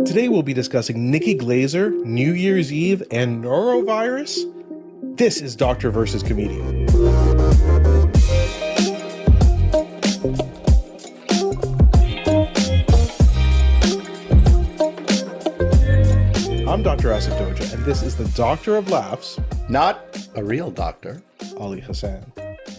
Today we'll be discussing Nikki Glaser, New Year's Eve, and Norovirus. This is Doctor versus Comedian. I'm Dr. Asif and this is the Doctor of Laughs. Not a real doctor. Ali Hassan.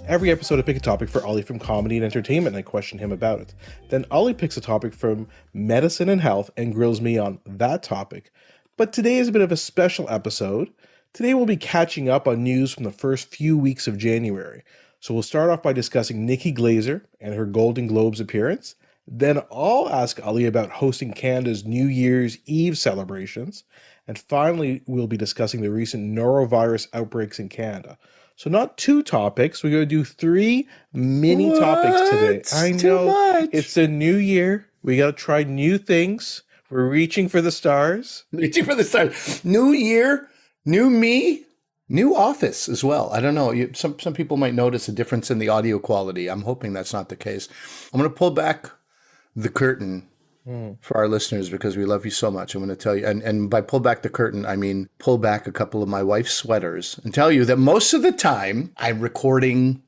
Every episode I pick a topic for Ali from comedy and entertainment and I question him about it. Then Ali picks a topic from medicine and health and grills me on that topic. But today is a bit of a special episode. Today we'll be catching up on news from the first few weeks of January. So we'll start off by discussing Nikki Glaser and her Golden Globes appearance. Then I'll ask Ali about hosting Canada's New Year's Eve celebrations. And finally, we'll be discussing the recent norovirus outbreaks in Canada. So not two topics. We're going to do three mini topics today. I know. It's a new year. We got to try new things. We're reaching for the stars. Reaching for the stars. New year, new me, new office as well. I don't know. Some people might notice a difference in the audio quality. I'm hoping that's not the case. I'm going to pull back the curtain for our listeners because we love you so much. I'm going to tell you, and by pull back the curtain, I mean pull back a couple of my wife's sweaters and tell you that most of the time I'm recording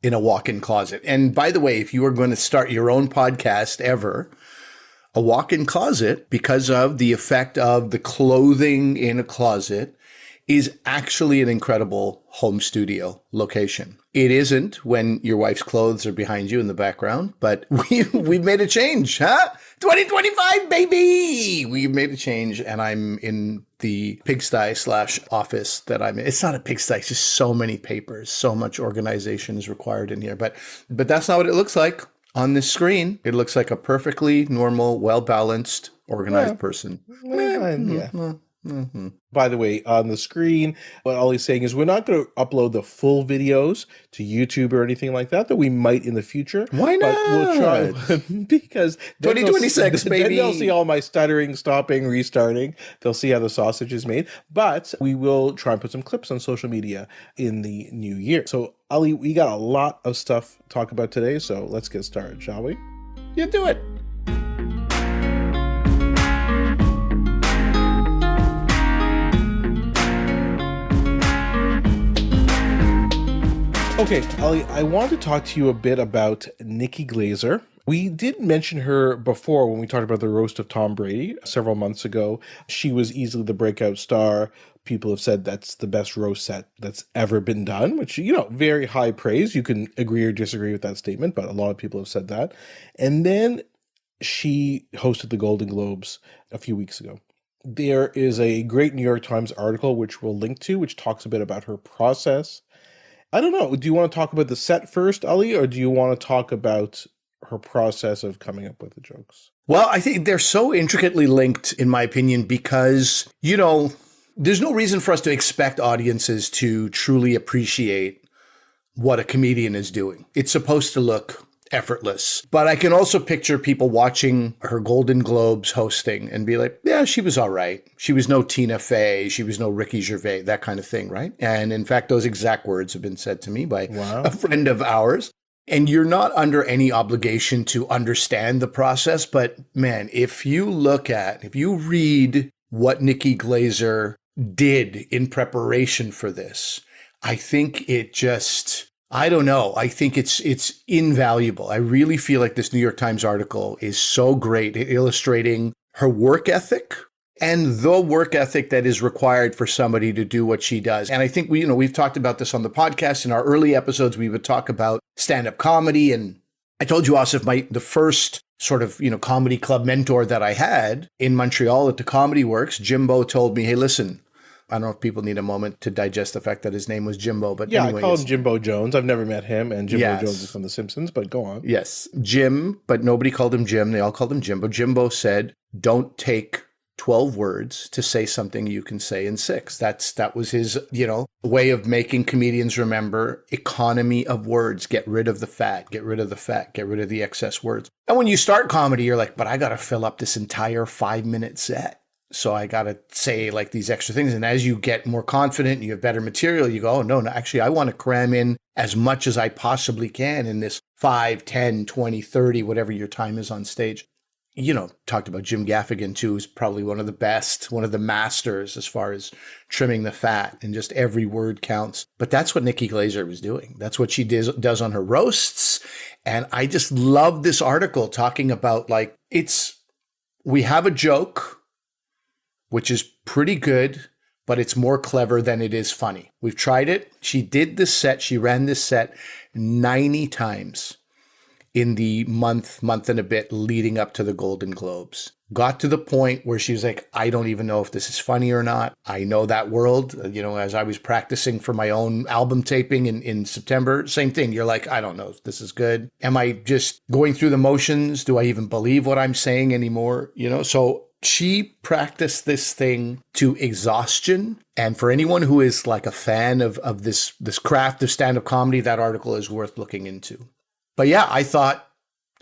in a walk-in closet. And by the way, if you are going to start your own podcast ever, a walk-in closet, because of the effect of the clothing in a closet, is actually an incredible home studio location. It isn't when your wife's clothes are behind you in the background, but we've made a change, huh? 2025, baby! We've made a change, and I'm in the pigsty/office that I'm in. It's not a pigsty, it's just so many papers, so much organization is required in here. But that's not what it looks like on this screen. It looks like a perfectly normal, well-balanced, organized person. Mm-hmm. By the way, on the screen, what Ollie's saying is we're not going to upload the full videos to YouTube or anything like that, though we might in the future. Why not? But we'll try because 2026, baby. Then they'll see all my stuttering, stopping, restarting. They'll see how the sausage is made. But we will try and put some clips on social media in the new year. So, Ollie, we got a lot of stuff to talk about today, so let's get started, shall we? Yeah, do it. Okay, Ali, I want to talk to you a bit about Nikki Glaser. We did mention her before when we talked about the roast of Tom Brady several months ago. She was easily the breakout star. People have said that's the best roast set that's ever been done, which, very high praise. You can agree or disagree with that statement, but a lot of people have said that. And then she hosted the Golden Globes a few weeks ago. There is a great New York Times article, which we'll link to, which talks a bit about her process. I don't know. Do you want to talk about the set first, Ali, or do you want to talk about her process of coming up with the jokes? Well, I think they're so intricately linked, in my opinion, because, there's no reason for us to expect audiences to truly appreciate what a comedian is doing. It's supposed to look effortless. But I can also picture people watching her Golden Globes hosting and be like, yeah, she was all right. She was no Tina Fey. She was no Ricky Gervais, that kind of thing, right? And in fact, those exact words have been said to me by a friend of ours. And you're not under any obligation to understand the process. But man, if you read what Nikki Glaser did in preparation for this, I think it just... I don't know. I think it's invaluable. I really feel like this New York Times article is so great at illustrating her work ethic and the work ethic that is required for somebody to do what she does. And I think we've talked about this on the podcast. In our early episodes, we would talk about stand-up comedy. And I told you, Asif, the first sort of, comedy club mentor that I had in Montreal at the Comedy Works, Jimbo, told me, hey, listen, I don't know if people need a moment to digest the fact that his name was Jimbo, but yeah, anyway, I call him Jimbo Jones. I've never met him, and Jimbo Jones is from The Simpsons, but go on. Yes, Jim, but nobody called him Jim. They all called him Jimbo. Jimbo said, don't take 12 words to say something you can say in 6. That was his, way of making comedians remember economy of words. Get rid of the fat, get rid of the excess words. And when you start comedy, you're like, but I got to fill up this entire 5-minute set. So I got to say like these extra things. And as you get more confident and you have better material, you go, oh, no, actually, I want to cram in as much as I possibly can in this 5, 10, 20, 30, whatever your time is on stage. talked about Jim Gaffigan too, who's probably one of the best, one of the masters as far as trimming the fat, and just every word counts. But that's what Nikki Glaser was doing. That's what she does on her roasts. And I just love this article talking about we have a joke, which is pretty good, but it's more clever than it is funny. We've tried it. She ran this set 90 times in the month and a bit leading up to the Golden Globes. Got to the point where she was like, I don't even know if this is funny or not. I know that world, as I was practicing for my own album taping in September, same thing. You're like, I don't know if this is good. Am I just going through the motions? Do I even believe what I'm saying anymore? So she practiced this thing to exhaustion. And for anyone who is like a fan of this craft of stand-up comedy, that article is worth looking into. But yeah, I thought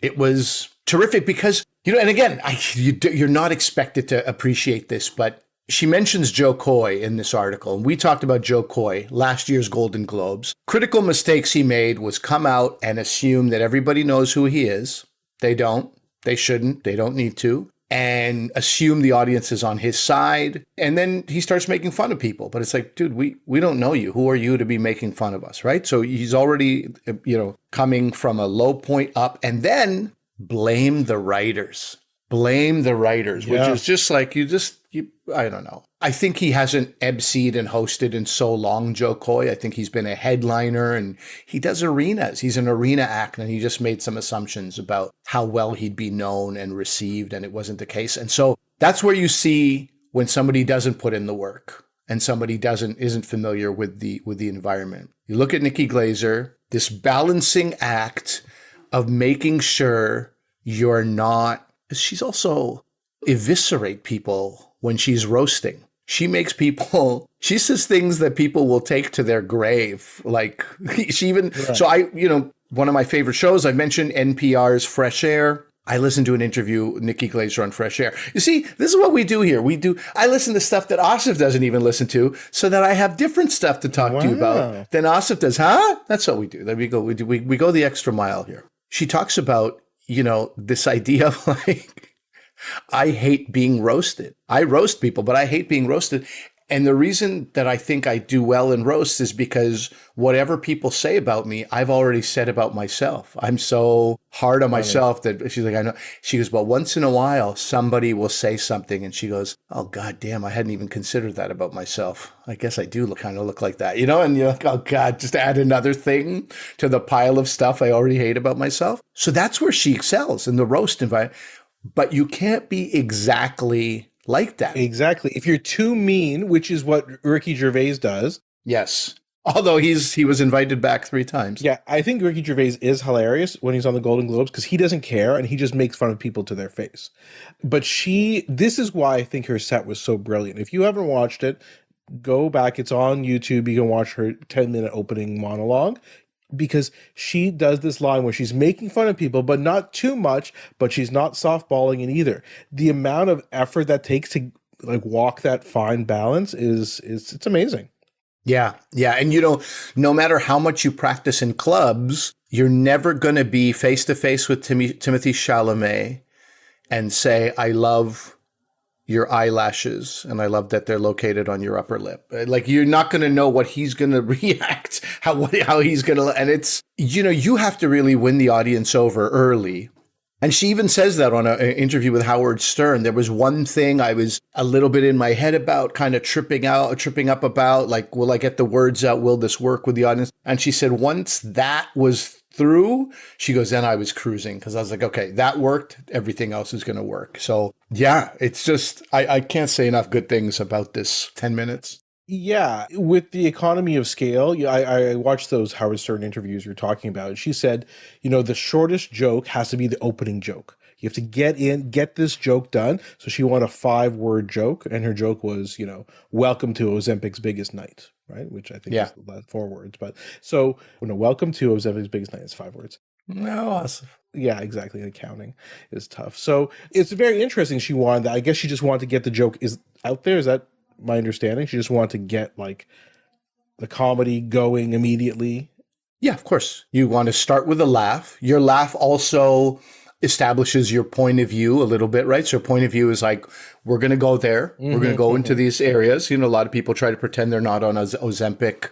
it was terrific because, and again, you're not expected to appreciate this, but she mentions Joe Coy in this article. And we talked about Joe Coy, last year's Golden Globes. Critical mistakes he made was come out and assume that everybody knows who he is. They don't. They shouldn't. They don't need to. And assume the audience is on his side. And then he starts making fun of people. But it's like, dude, we don't know you. Who are you to be making fun of us, right? So he's already, coming from a low point up. And then blame the writers. Which is just like, I don't know. I think he hasn't emceed and hosted in so long, Joe Coy. I think he's been a headliner and he does arenas. He's an arena act, and he just made some assumptions about how well he'd be known and received, and it wasn't the case. And so that's where you see when somebody doesn't put in the work and somebody isn't familiar with the environment. You look at Nikki Glaser, this balancing act of making sure you're not. She's also eviscerate people when she's roasting. She says things that people will take to their grave. Like so one of my favorite shows, I mentioned NPR's Fresh Air. I listened to an interview with Nikki Glaser on Fresh Air. You see, this is what we do here. I listen to stuff that Asif doesn't even listen to, so that I have different stuff to talk to you about than Asif does. Huh? That's what we do. There we go. We go the extra mile here. She talks about, this idea of I hate being roasted. I roast people, but I hate being roasted. And the reason that I think I do well in roasts is because whatever people say about me, I've already said about myself. I'm so hard on myself that she's like, I know. She goes, well, once in a while, somebody will say something. And she goes, oh, God damn, I hadn't even considered that about myself. I guess I do kind of look like that, And you're like, oh, God, just add another thing to the pile of stuff I already hate about myself. So that's where she excels, in the roast environment. But you can't be exactly like that. Exactly. If you're too mean, which is what Ricky Gervais does. Yes. Although he was invited back 3 times. Yeah, I think Ricky Gervais is hilarious when he's on the Golden Globes because he doesn't care and he just makes fun of people to their face. But this is why I think her set was so brilliant. If you haven't watched it, go back. It's on YouTube. You can watch her 10-minute opening monologue. Because she does this line where she's making fun of people, but not too much, but she's not softballing it either. The amount of effort that takes to walk that fine balance it's amazing. Yeah. And no matter how much you practice in clubs, you're never going to be face to face with Timothée Chalamet and say, I love your eyelashes, and I love that they're located on your upper lip. Like, you're not going to know what he's going to react, how he's going to, and it's, you have to really win the audience over early. And she even says that on an interview with Howard Stern. There was one thing I was a little bit in my head about, kind of tripping up about, like, will I get the words out? Will this work with the audience? And she said, once that was through, she goes, then I was cruising, because I was like, okay, that worked. Everything else is going to work. So yeah, it's just, I can't say enough good things about this 10 minutes. Yeah, with the economy of scale, I watched those Howard Stern interviews you're talking about. She said, the shortest joke has to be the opening joke. You have to get this joke done. So she wanted a 5-word joke, and her joke was, welcome to Ozempic's biggest night, right? Which I think is the last 4 words. But so, welcome to Ozempic's biggest night is 5 words. No, awesome. Yeah, exactly. The counting is tough. So it's very interesting. She wanted that. I guess she just wanted to get the joke out there. Is that my understanding? She just wanted to get the comedy going immediately. Yeah, of course. You want to start with a laugh. Your laugh also establishes your point of view a little bit, right? So point of view is like, we're going to go there. We're going to go into these areas. You know, a lot of people try to pretend they're not on Ozempic.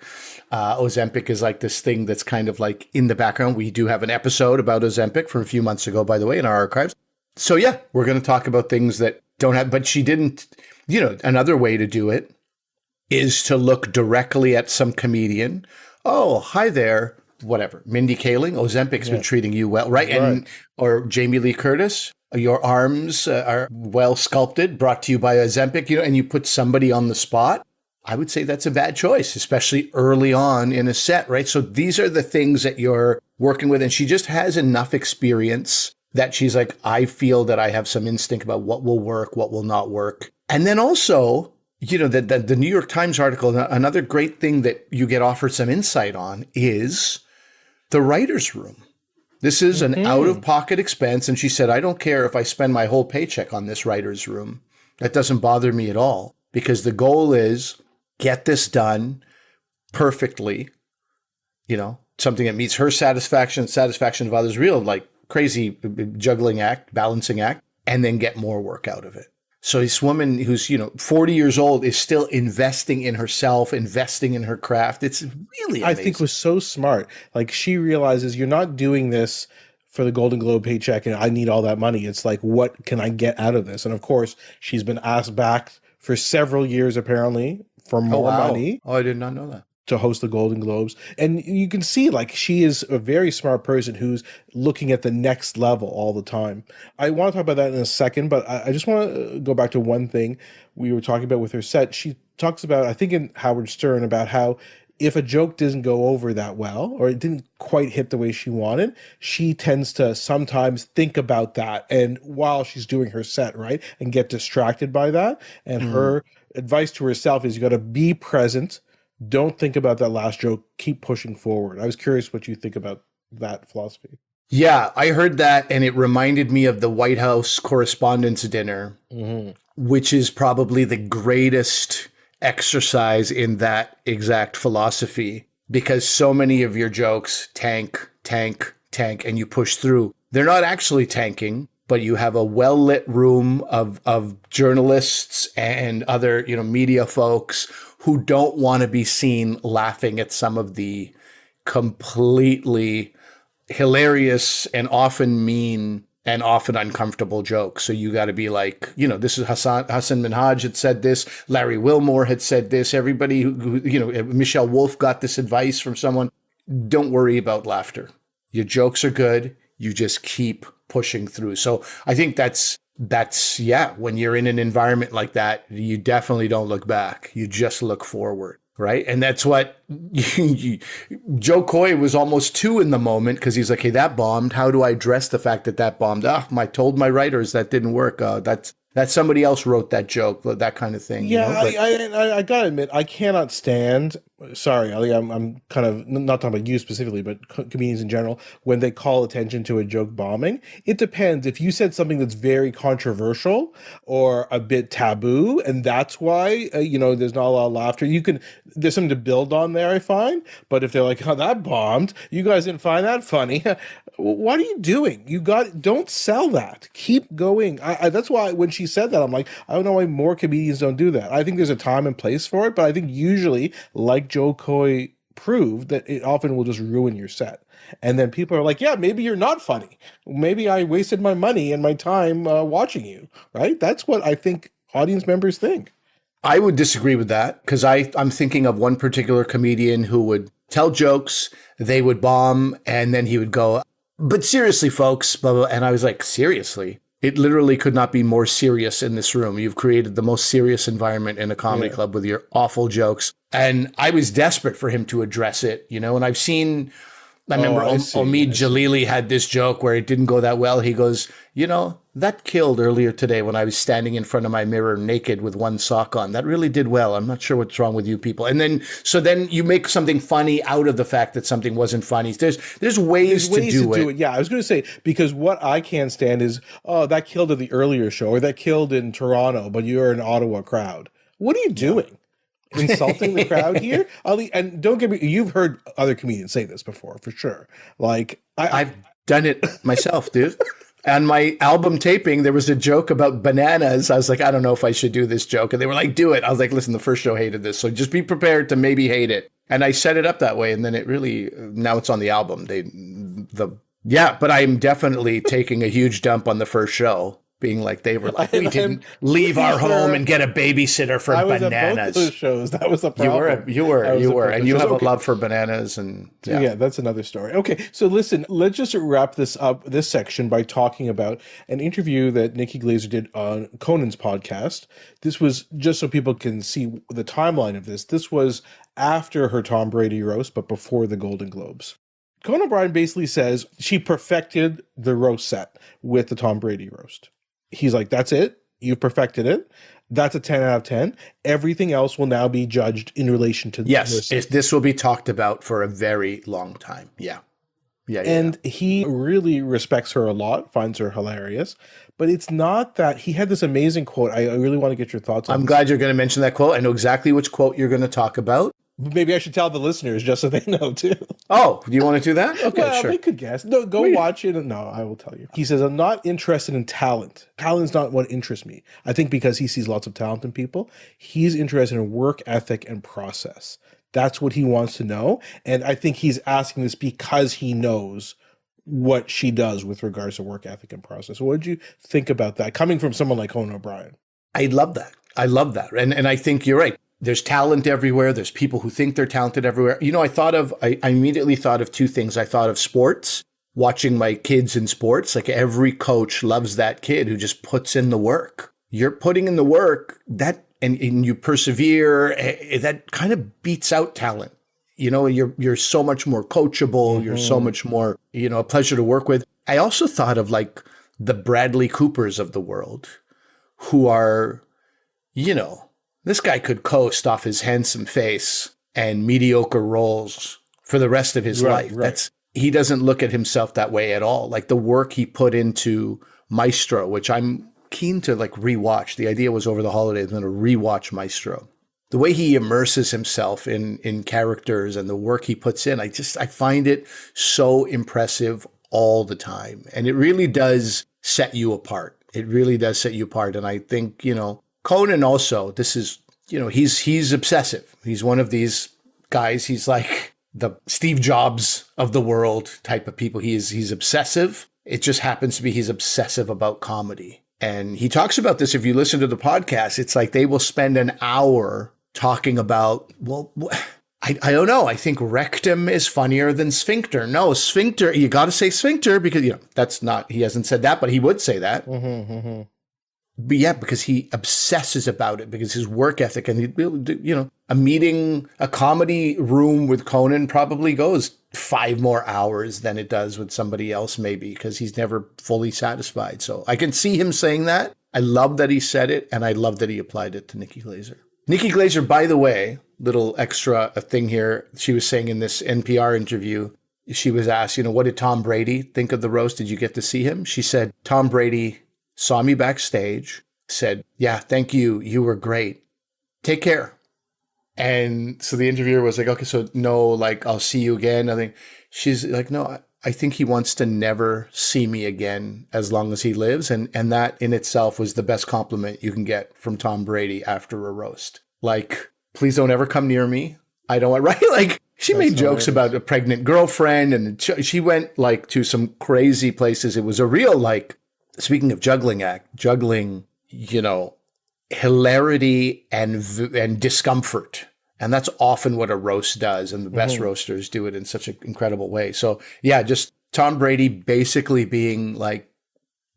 Ozempic is like this thing that's kind of like in the background. We do have an episode about Ozempic from a few months ago, by the way, in our archives. So yeah, we're going to talk about things that don't have, but she didn't, you know, another way to do it is to look directly at some comedian. Oh, hi there. Whatever. Mindy Kaling, Ozempic's been treating you well, right? And or Jamie Lee Curtis, your arms are well sculpted, brought to you by Ozempic, you know, and you put somebody on the spot. I would say that's a bad choice, especially early on in a set, right? So these are the things that you're working with. And she just has enough experience that she's like, I feel that I have some instinct about what will work, what will not work. And then also, you know, the New York Times article, another great thing that you get offered some insight on is the writer's room. This is an out-of-pocket expense. And she said, I don't care if I spend my whole paycheck on this writer's room. That doesn't bother me at all, because the goal is get this done perfectly, you know, something that meets her satisfaction, satisfaction of others, real like crazy juggling act, balancing act, and then get more work out of it. So this woman who's, you know, 40 years old is still investing in herself, investing in her craft. It's really amazing. I think was so smart. Like, she realizes you're not doing this for the Golden Globe paycheck and I need all that money. It's like, what can I get out of this? And of course, she's been asked back for several years, apparently, for more money. Oh, I did not know that. To host the Golden Globes. And you can see, like, she is a very smart person who's looking at the next level all the time. I want to talk about that in a second, but I just want to go back to one thing we were talking about with her set. She talks about, I think in Howard Stern, about how if a joke doesn't go over that well, or it didn't quite hit the way she wanted, she tends to sometimes think about that and while she's doing her set, right? And get distracted by that. And her advice to herself is you got to be present. Don't think about that last joke. Keep pushing forward. I was curious what you think about that philosophy. Yeah, I heard that, and it reminded me of the White House Correspondents' Dinner, which is probably the greatest exercise in that exact philosophy, because so many of your jokes tank, and you push through. They're not actually tanking, but you have a well-lit room of journalists and other, you know, media folks who don't want to be seen laughing at some of the completely hilarious and often mean and often uncomfortable jokes. So you got to be like, you know, this is Hassan Minhaj had said this, Larry Wilmore had said this, everybody who, you know, Michelle Wolf got this advice from someone. Don't worry about laughter. Your jokes are good. You just keep pushing through. So I think that's when you're in an environment like that, you definitely don't look back. You just look forward, right? And that's what Joe Coy was almost too in the moment, because he's like, hey, that bombed. How do I address the fact that bombed? I told my writers that didn't work. That somebody else wrote that joke, that kind of thing. Yeah, you know? I gotta admit, I cannot stand. Sorry, Ali, I'm kind of not talking about you specifically, but comedians in general, when they call attention to a joke bombing. It depends. If you said something that's very controversial or a bit taboo, and that's why you know, there's not a lot of laughter. There's something to build on there, I find. But if they're like, "Oh, that bombed," you guys didn't find that funny. What are you doing? Don't sell that. Keep going. That's why when she said that, I'm like, I don't know why more comedians don't do that. I think there's a time and place for it, but I think usually, like Joe Coy proved, that it often will just ruin your set. And then people are like, yeah, maybe you're not funny. Maybe I wasted my money and my time watching you, right? That's what I think audience members think. I would disagree with that, because I'm thinking of one particular comedian who would tell jokes, they would bomb, and then he would go, but seriously, folks, blah, blah. And I was like, seriously? It literally could not be more serious in this room. You've created the most serious environment in a comedy club with your awful jokes. And I was desperate for him to address it, you know, and I remember Omid Jalili had this joke where it didn't go that well. He goes, you know, that killed earlier today when I was standing in front of my mirror naked with one sock on. That really did well. I'm not sure what's wrong with you people. And then you make something funny out of the fact that something wasn't funny. There's ways to do it. Yeah, I was going to say, because what I can't stand is, oh, that killed at the earlier show, or that killed in Toronto, but you're an Ottawa crowd. What are you doing? Insulting the crowd here? Ali, and don't get me, you've heard other comedians say this before, for sure. Like, I've done it myself, dude. On my album taping, there was a joke about bananas. I was like, I don't know if I should do this joke. And they were like, do it. I was like, listen, the first show hated this. So just be prepared to maybe hate it. And I set it up that way. And then it really, now it's on the album. But I'm definitely taking a huge dump on the first show. Being like, they were like, we didn't leave our home and get a babysitter for bananas. At both those shows. That was the problem. You were, and you have a love for bananas, and yeah, that's another story. Okay, so listen, let's just wrap this up, this section, by talking about an interview that Nikki Glaser did on Conan's podcast. This was just so people can see the timeline of this. This was after her Tom Brady roast, but before the Golden Globes. Conan O'Brien basically says she perfected the roast set with the Tom Brady roast. He's like, that's it. You've perfected it. That's a 10 out of 10. Everything else will now be judged in relation to this will be talked about for a very long time. Yeah. He really respects her a lot, finds her hilarious. But it's not that he had this amazing quote. I really want to get your thoughts on I'm glad you're going to mention that quote. I know exactly which quote you're going to talk about. Maybe I should tell the listeners just so they know too. Oh, do you want to do that? Okay, well, sure. They could guess. No, go watch it. No, I will tell you. He says, I'm not interested in talent. Talent's not what interests me. I think because he sees lots of talent in people, he's interested in work ethic and process. That's what he wants to know. And I think he's asking this because he knows what she does with regards to work ethic and process. What did you think about that coming from someone like Conan O'Brien? I love that. And I think you're right. There's talent everywhere. There's people who think they're talented everywhere. You know, I immediately thought of two things. I thought of sports, watching my kids in sports. Like every coach loves that kid who just puts in the work. You're putting in the work and you persevere. That kind of beats out talent. You know, you're so much more coachable. Mm-hmm. You're so much more, a pleasure to work with. I also thought of like the Bradley Coopers of the world who are, this guy could coast off his handsome face and mediocre roles for the rest of his life. Right. He doesn't look at himself that way at all. Like the work he put into Maestro, which I'm keen to like rewatch. The idea was over the holidays, I'm going to rewatch Maestro. The way he immerses himself in characters and the work he puts in, I find it so impressive all the time. And it really does set you apart. It really does set you apart. And I think, Conan also, this is, he's obsessive. He's one of these guys. He's like the Steve Jobs of the world type of people. He's obsessive. It just happens to be he's obsessive about comedy. And he talks about this. If you listen to the podcast, it's like they will spend an hour talking about, I don't know. I think rectum is funnier than sphincter. No, sphincter, you got to say sphincter because, that's not, he hasn't said that, but he would say that. Mm-hmm, mm-hmm. But yeah, because he obsesses about it, because his work ethic and, a comedy room with Conan probably goes 5 more hours than it does with somebody else, maybe, because he's never fully satisfied. So I can see him saying that. I love that he said it, and I love that he applied it to Nikki Glaser. Nikki Glaser, by the way, little extra thing here, she was saying in this NPR interview, she was asked, what did Tom Brady think of the roast? Did you get to see him? She said, Tom Brady saw me backstage, said, yeah, thank you. You were great. Take care. And so the interviewer was like, okay, so no, like, I'll see you again. I think she's like, no, I think he wants to never see me again as long as he lives. And that in itself was the best compliment you can get from Tom Brady after a roast. Like, please don't ever come near me. I don't want, right? Like, she made jokes about a pregnant girlfriend, and she went like to some crazy places. It was a real, like, speaking of juggling, hilarity and discomfort. And that's often what a roast does. And the best roasters do it in such an incredible way. So yeah, just Tom Brady basically being like,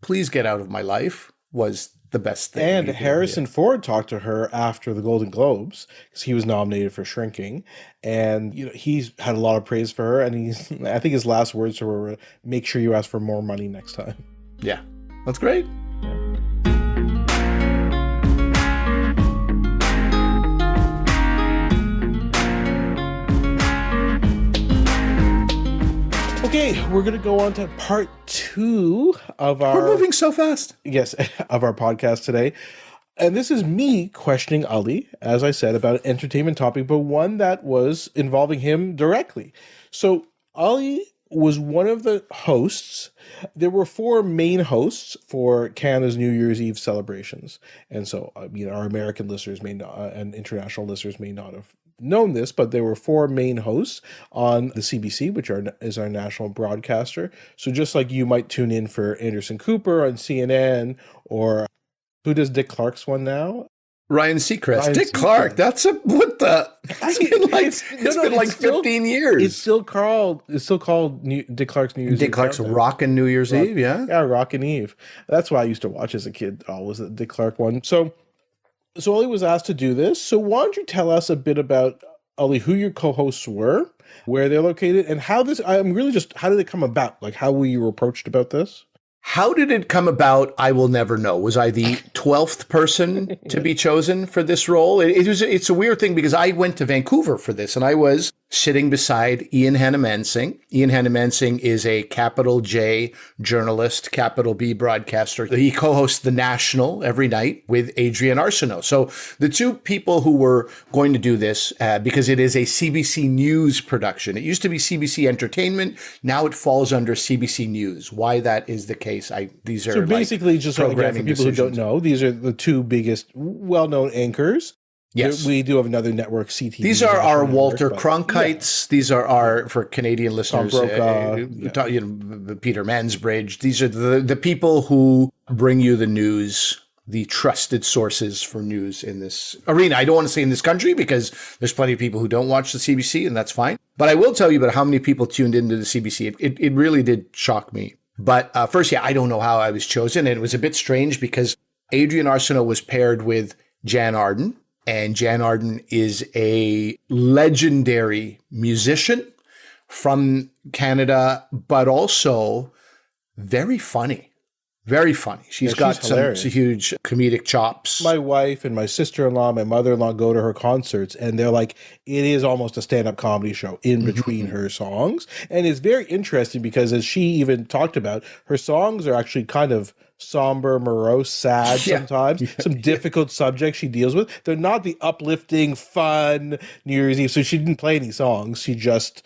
please get out of my life was the best thing. And Harrison Ford talked to her after the Golden Globes because he was nominated for Shrinking. And, he's had a lot of praise for her. And I think his last words were, make sure you ask for more money next time. Yeah, that's great. Okay, we're going to go on to part 2 of our... We're moving so fast. Yes, of our podcast today. And this is me questioning Ali, as I said, about an entertainment topic, but one that was involving him directly. So Ali was one of the hosts. There were four main hosts for Canada's New Year's Eve celebrations. And so, our American listeners may not, and international listeners may not have known this, but there were four main hosts on the CBC, which is our national broadcaster. So just like you might tune in for Anderson Cooper on CNN, or who does Dick Clark's one now? Ryan Seacrest. Dick Clark. That's what the... It's been like 15 years. It's still called Dick Clark's New Year's Eve. Dick Clark's Rockin' New Year's Eve, yeah? Yeah, Rockin' Eve. That's why I used to watch as a kid, always the Dick Clark one. So Ollie was asked to do this. So why don't you tell us a bit about, Ollie, who your co-hosts were, where they're located, and how did it come about? Like, how were you approached about this? How did it come about? I will never know. Was I the 12th person to be chosen for this role? It's a weird thing because I went to Vancouver for this and I was sitting beside Ian Hanomansing. Ian Hanomansing is a capital J journalist, capital B broadcaster. He co-hosts The National every night with Adrienne Arsenault. So the two people who were going to do this, because it is a CBC News production. It used to be CBC Entertainment. Now it falls under CBC News. Why that is the case, these are so basically just again, for people who don't know, these are the two biggest well-known anchors. Yes. We do have another network, CTV. These are our Walter Cronkites. Yeah. These are our, for Canadian listeners, Peter Mansbridge. These are the people who bring you the news, the trusted sources for news in this arena. I don't want to say in this country because there's plenty of people who don't watch the CBC, and that's fine. But I will tell you about how many people tuned into the CBC. It really did shock me. But first, I don't know how I was chosen. And it was a bit strange because Adrienne Arsenault was paired with Jann Arden. And Jann Arden is a legendary musician from Canada, but also very funny. Very funny. She's got some huge comedic chops. My wife and my sister-in-law, my mother-in-law go to her concerts, and they're like, it is almost a stand-up comedy show in between her songs. And it's very interesting because, as she even talked about, her songs are actually kind of somber, morose, sad sometimes. Some difficult subjects she deals with. They're not the uplifting, fun New Year's Eve. So she didn't play any songs. She just,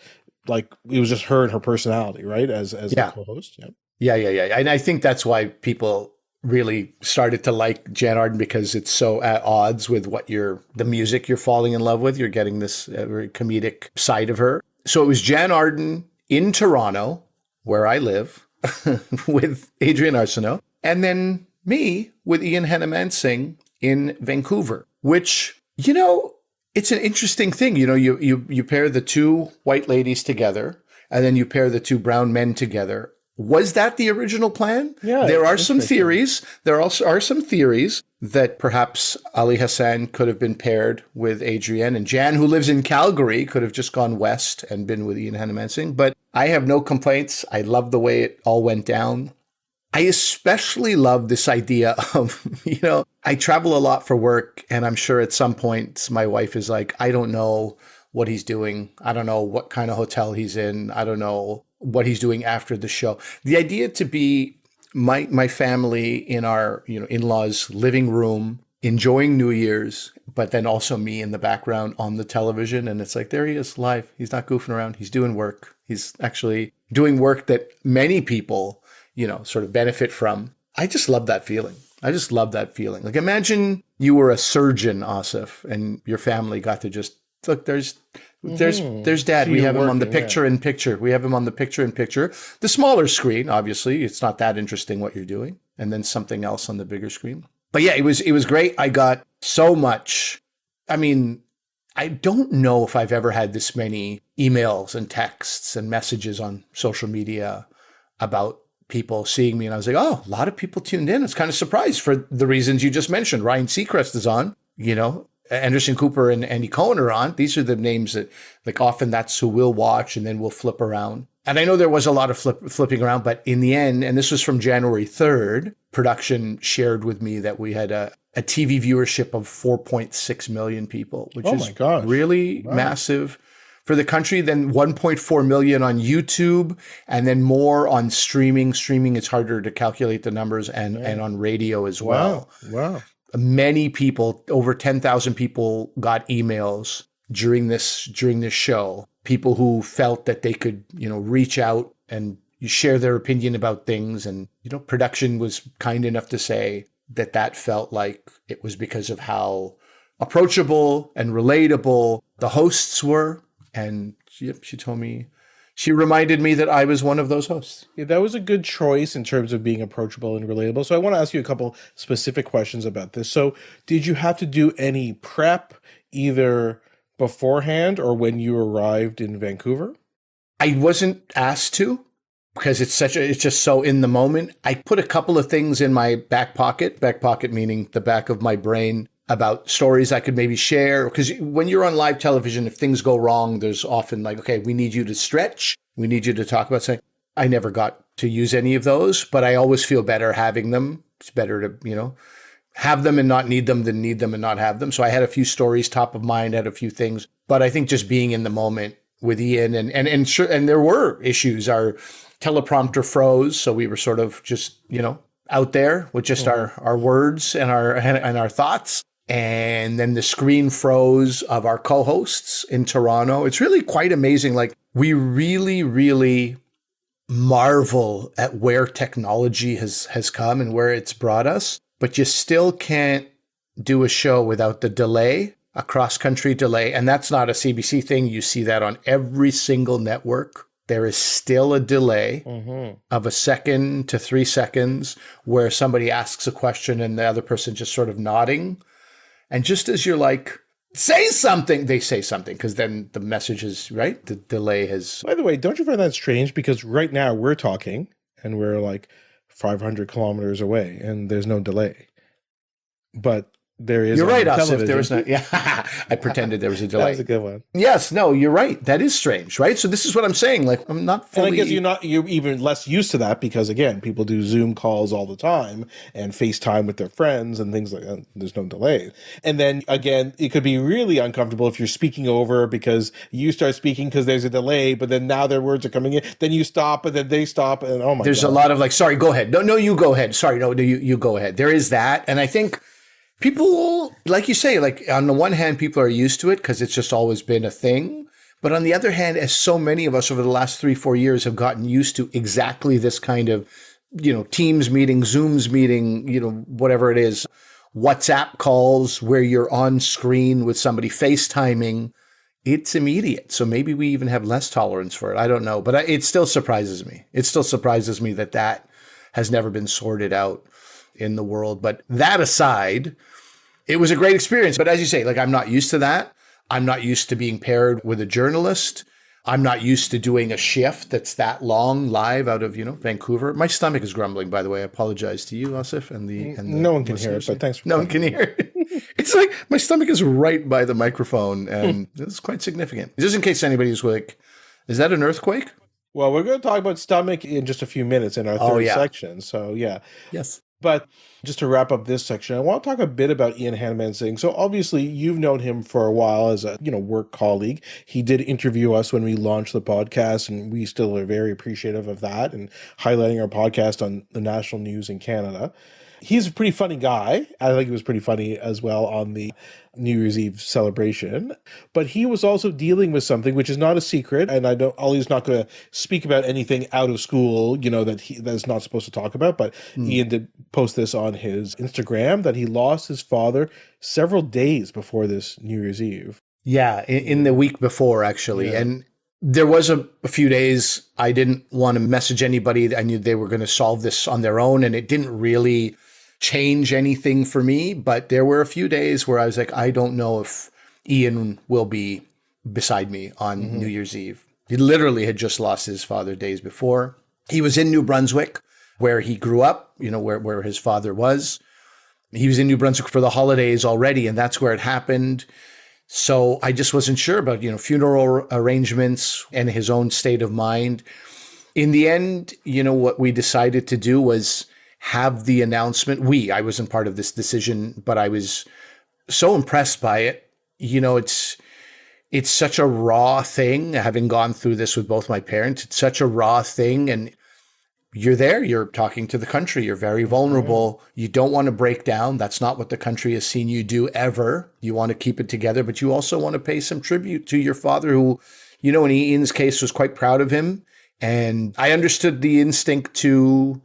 it was just her and her personality, right? As the co-host. Yeah. Yeah. And I think that's why people really started to like Jann Arden, because it's so at odds with what the music you're falling in love with. You're getting this very comedic side of her. So it was Jann Arden in Toronto, where I live, with Adrienne Arsenault, and then me with Ian Hanomansing in Vancouver, which, it's an interesting thing. You pair the two white ladies together, and then you pair the two brown men together. Was that the original plan? Yeah. There are some theories. There also are some theories that perhaps Ali Hassan could have been paired with Adrienne, and Jann, who lives in Calgary, could have just gone west and been with Ian Hanomansing. But I have no complaints. I love the way it all went down. I especially love this idea of, I travel a lot for work, and I'm sure at some point my wife is like, I don't know what he's doing. I don't know what kind of hotel he's in. I don't know what he's doing after the show. The idea to be my family in our, in-laws' living room, enjoying New Year's, but then also me in the background on the television. And it's like, there he is live. He's not goofing around. He's doing work. He's actually doing work that many people, sort of benefit from. I just love that feeling. Like, imagine you were a surgeon, Asif, and your family got to just, look, there's Dad. We have him on the picture-in-picture. We have him on the picture-in-picture. The smaller screen, obviously, it's not that interesting what you're doing. And then something else on the bigger screen. But yeah, it was great. I got so much. I mean, I don't know if I've ever had this many emails and texts and messages on social media about people seeing me. And I was like, a lot of people tuned in. I was kind of surprised for the reasons you just mentioned. Ryan Seacrest is on, Anderson Cooper and Andy Cohen are on. These are the names that, often that's who we'll watch, and then we'll flip around. And I know there was a lot of flipping around, but in the end, and this was from January 3rd, production shared with me that we had a TV viewership of 4.6 million people, which is really massive for the country. Then 1.4 million on YouTube, and then more on streaming. Streaming, it's harder to calculate the numbers, and on radio as well. Wow. Many people, over 10,000 people got emails during this show. People who felt that they could, reach out and share their opinion about things. And, production was kind enough to say that felt like it was because of how approachable and relatable the hosts were. And she told me, she reminded me that I was one of those hosts. Yeah, that was a good choice in terms of being approachable and relatable. So I want to ask you a couple specific questions about this. So did you have to do any prep either beforehand or when you arrived in Vancouver? I wasn't asked to because it's just so in the moment. I put a couple of things in my back pocket meaning the back of my brain, about stories I could maybe share. Because when you're on live television, if things go wrong, there's often like, okay, we need you to stretch. We need you to talk about something. I never got to use any of those, but I always feel better having them. It's better to, have them and not need them than need them and not have them. So I had a few stories top of mind, had a few things, but I think just being in the moment with Ian and sure, and there were issues. Our teleprompter froze. So we were sort of just, out there with just our words and our thoughts. And then the screen froze of our co-hosts in Toronto. It's really quite amazing. Like, we really, really marvel at where technology has come and where it's brought us, but you still can't do a show without the delay, a cross-country delay. And that's not a CBC thing. You see that on every single network. There is still a delay of 1 second to 3 seconds where somebody asks a question and the other person just sort of nodding. And just as you're like, say something, they say something, because then the message is, right? The delay has... By the way, don't you find that strange? Because right now we're talking and we're like 500 kilometers away and there's no delay. But there is... You're right, Asif. There was no... Yeah, I pretended there was a delay. That was a good one. Yes, no, you're right. That is strange, right? So this is what I'm saying. Like, I'm not fully... And I guess you're even less used to that because, again, people do Zoom calls all the time and FaceTime with their friends and things like that. There's no delay. And then, again, it could be really uncomfortable if you're speaking over because you start speaking because there's a delay, but then now their words are coming in. Then you stop, and then they stop, and oh my God. There's a lot of like, sorry, go ahead. No, you go ahead. Sorry, no, you go ahead. There is that. And I think... people, like you say, like on the one hand, people are used to it because it's just always been a thing. But on the other hand, as so many of us over the last 3-4 years have gotten used to exactly this kind of, Teams meeting, Zooms meeting, whatever it is, WhatsApp calls where you're on screen with somebody FaceTiming, it's immediate. So maybe we even have less tolerance for it. I don't know. But it still surprises me. It still surprises me that has never been sorted out in the world. But that aside, it was a great experience. But as you say, like, I'm not used to that. I'm not used to being paired with a journalist. I'm not used to doing a shift that's that long live out of, Vancouver. My stomach is grumbling, by the way. I apologize to you, Asif, and the no one can hear it, but thanks for no one can hear it. It's like my stomach is right by the microphone, and it's quite significant. Just in case anybody's like, is that an earthquake? Well, we're going to talk about stomach in just a few minutes in our third section. So, yeah. Yes. But just to wrap up this section, I want to talk a bit about Ian Hanomansing. So obviously you've known him for a while as a, work colleague. He did interview us when we launched the podcast, and we still are very appreciative of that and highlighting our podcast on the national news in Canada. He's a pretty funny guy. I think he was pretty funny as well on the New Year's Eve celebration. But he was also dealing with something which is not a secret, and Ollie's not going to speak about anything out of school, that's not supposed to talk about. But Ian did post this on his Instagram that he lost his father several days before this New Year's Eve. Yeah, in the week before, actually. Yeah. And there was a few days I didn't want to message anybody. I knew they were going to solve this on their own, and it didn't really change anything for me. But there were a few days where I was like, I don't know if Ian will be beside me on New Year's Eve. He literally had just lost his father days before. He was in New Brunswick, where he grew up, where his father was. He was in New Brunswick for the holidays already, and that's where it happened. So I just wasn't sure about, funeral arrangements and his own state of mind. In the end, what we decided to do was have the announcement. I wasn't part of this decision, but I was so impressed by it. It's such a raw thing, having gone through this with both my parents. It's such a raw thing. And you're there, you're talking to the country, you're very vulnerable. You don't want to break down. That's not what the country has seen you do ever. You want to keep it together, but you also want to pay some tribute to your father who, in Ian's case, was quite proud of him. And I understood the instinct to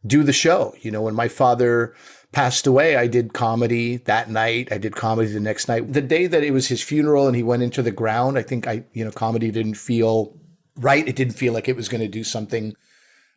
do the show. When my father passed away, I did comedy that night. I did comedy the next night. The day that it was his funeral and he went into the ground, I think comedy didn't feel right. It didn't feel like it was going to do something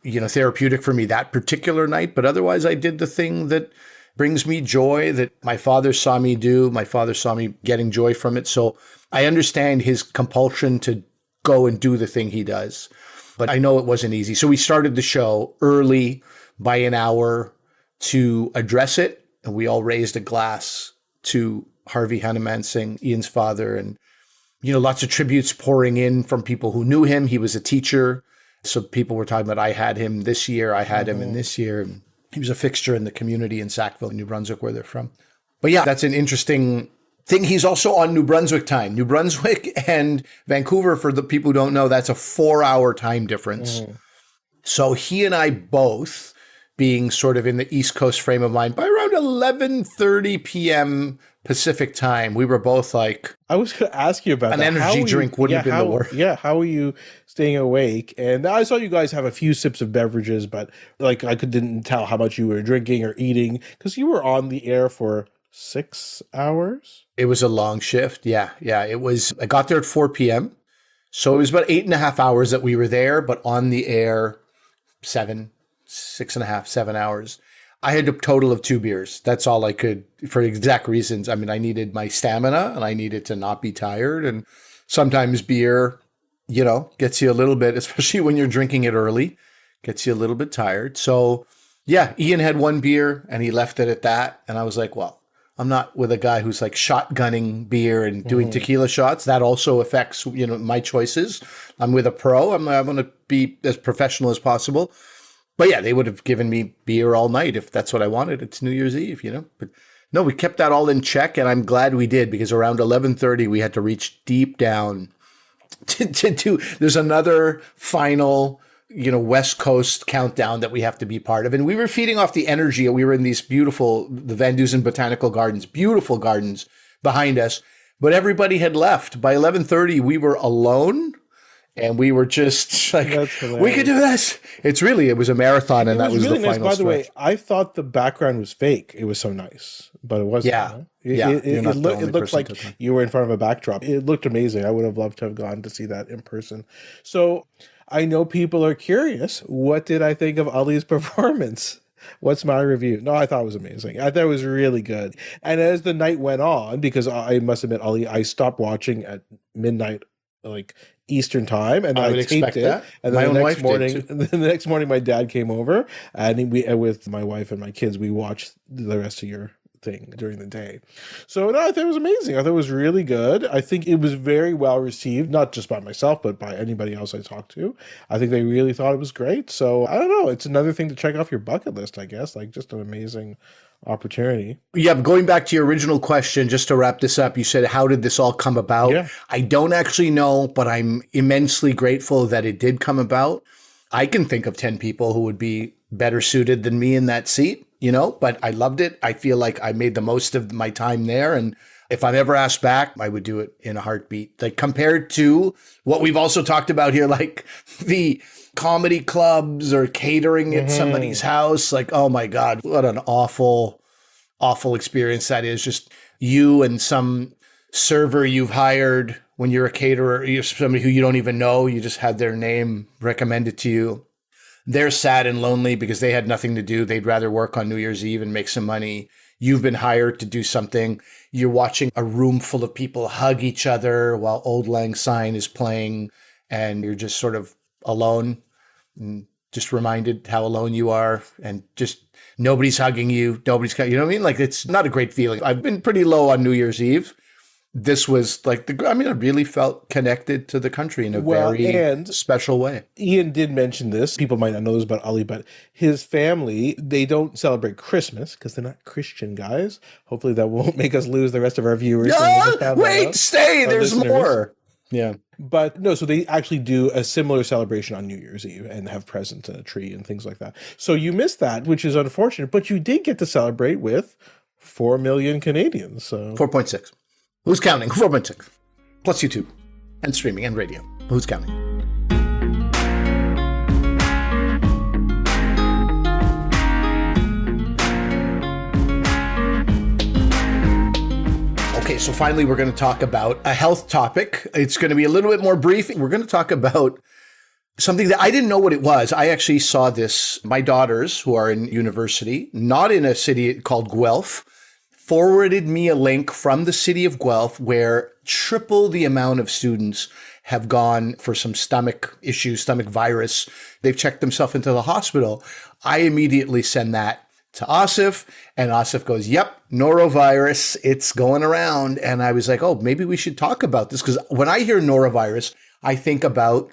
therapeutic for me that particular night. But otherwise, I did the thing that brings me joy, that my father saw me do. My father saw me getting joy from it. So I understand his compulsion to go and do the thing he does. But I know it wasn't easy. So we started the show early by an hour to address it. And we all raised a glass to Harvey Hanomansing, Ian's father. And, lots of tributes pouring in from people who knew him. He was a teacher. So people were talking about, I had him this year, I had him in this year. He was a fixture in the community in Sackville, New Brunswick, where they're from. But yeah, that's an interesting thing. He's also on New Brunswick time. New Brunswick and Vancouver, for the people who don't know, that's a 4-hour time difference. So he and I both, being sort of in the East Coast frame of mind, by around 11:30 p.m. Pacific time, we were both like, I was going to ask you about an that. energy drink wouldn't have been the worst. Yeah, how are you staying awake? And I saw you guys have a few sips of beverages, but I didn't tell how much you were drinking or eating because you were on the air for 6 hours. It was a long shift. Yeah. It was. I got there at 4 p.m. So it was about 8.5 hours that we were there, but on the air 7 hours. I had a total of 2 beers. That's all I could, for exact reasons. I mean, I needed my stamina and I needed to not be tired. And sometimes beer, gets you a little bit, especially when you're drinking it early, gets you a little bit tired. So yeah, Ian had 1 beer and he left it at that. And I was like, well, I'm not with a guy who's like shotgunning beer and doing tequila shots. That also affects, my choices. I'm with a pro. I'm going to be as professional as possible. But yeah, they would have given me beer all night if that's what I wanted. It's New Year's Eve, But no, we kept that all in check, and I'm glad we did, because around 11:30 we had to reach deep down to do. There's another final, West Coast countdown that we have to be part of, and we were feeding off the energy. We were in these the Van Dusen Botanical Gardens, beautiful gardens behind us, but everybody had left. By 11:30, we were alone. And we were just like, we could do this. It was a marathon, and that was really the final nice. By the stretch. way, I thought the background was fake. It was so nice, but it wasn't. Yeah. It looked like you were in front of a backdrop. It looked amazing. I would have loved to have gone to see that in person. So I know people are curious. What did I think of Ali's performance? What's my review? No, I thought it was amazing. I thought it was really good. And as the night went on, because I must admit, Ali, I stopped watching at midnight, Eastern time, and I taped it. That. And then the next morning, my dad came over, and we, with my wife and my kids, we watched the rest of your thing during the day. So no, I thought it was amazing. I thought it was really good. I think it was very well received, not just by myself, but by anybody else I talked to. I think they really thought it was great. So I don't know. It's another thing to check off your bucket list, I guess. Just an amazing opportunity. Yeah, going back to your original question, just to wrap this up, you said, how did this all come about? Yeah. I don't actually know, but I'm immensely grateful that it did come about. I can think of 10 people who would be better suited than me in that seat, but I loved it. I feel like I made the most of my time there. And if I'm ever asked back, I would do it in a heartbeat. Compared to what we've also talked about here, the comedy clubs or catering at somebody's house. Oh my God, what an awful, awful experience that is. Just you and some server you've hired when you're a caterer, you're somebody who you don't even know. You just had their name recommended to you. They're sad and lonely because they had nothing to do. They'd rather work on New Year's Eve and make some money. You've been hired to do something. You're watching a room full of people hug each other while Auld Lang Syne is playing, and you're just sort of alone and just reminded how alone you are, and just nobody's hugging you. Nobody's, you know what I mean? It's not a great feeling. I've been pretty low on New Year's Eve. This was I really felt connected to the country in a very special way. Ian did mention this. People might not know this about Ali, but his family, they don't celebrate Christmas because they're not Christian guys. Hopefully that won't make us lose the rest of our viewers. No, wait, stay. There's more. Yeah. But no, so they actually do a similar celebration on New Year's Eve and have presents and a tree and things like that. So you missed that, which is unfortunate, but you did get to celebrate with 4 million Canadians. So 4.6. Who's counting? 4.6. Plus YouTube and streaming and radio. Who's counting? Okay, so finally we're going to talk about a health topic. It's going to be a little bit more brief. We're going to talk about something that I didn't know what it was. I actually saw this. My daughters, who are in university, not in a city called Guelph, forwarded me a link from the city of Guelph where triple the amount of students have gone for some stomach issues, stomach virus. They've checked themselves into the hospital. I immediately send that to Asif, and Asif goes, yep, norovirus, it's going around. And I was like, oh, maybe we should talk about this, because when I hear norovirus, I think about